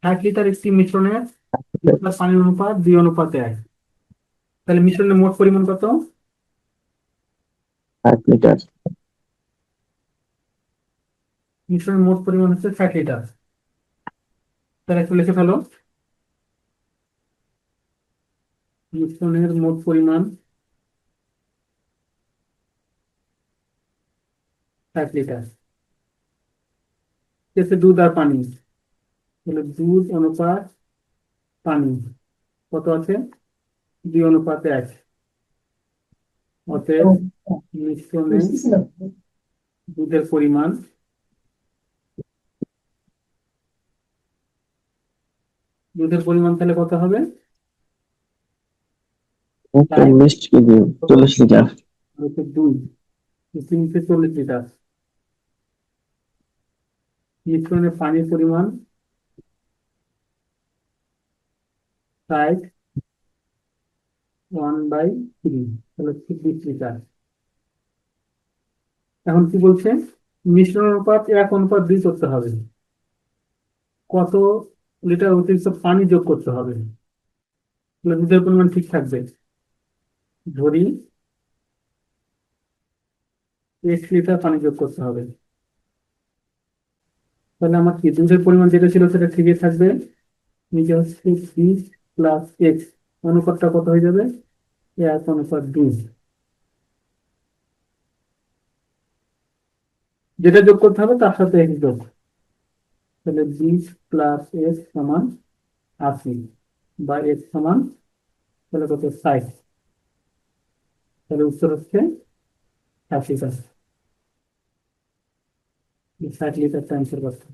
1 litre একটি মিশ্রণের litre পানির অনুপাত 2:1। তাহলে মিশ্রণের মোট পরিমাণ কত? 60 লিটার। মিশ্রণের মোট পরিমাণ হচ্ছে 60 লিটার। তাহলে একটু লিখে ফেলো। মিশ্রণের মোট পরিমাণ 60 লিটার। এতে দুধ আর পানি, তাহলে দুধ অনুপাত পানি কত আছে? 2:1। অতএব মিশ্রণে দুধের পরিমাণ, তাহলে কত হবে? প্রায় 40 কেজি, 40 লিটার। 2, 340 লিটার। মিশ্রণে পানির পরিমাণ 60, 1/3, তাহলে 20 লিটার। এখন কি বলছে? মিশ্রণ অনুপাত 1:2 করতে হবে। কত লিটার অতিরিক্ত পানি যোগ করতে হবে? তাহলে দুধের পরিমাণ ঠিক থাকবে। ধরি 1 লিটার পানি যোগ করতে হবে। তাহলে আমার কি দুধের পরিমাণ যেটা ছিল সেটা ঠিকই থাকবে। নিচে হচ্ছে 20 + x, অনুপাতটা কত হয়ে যাবে? 1:2। যেটা যোগ করতে হবে তার সাথে x যোগ। তাহলে 20 + x সমান 80, বা x সমান তাহলে কত? 60। তাহলে উত্তর হচ্ছে 60 লিটার। 60 লিটারটা অ্যান্সার করতে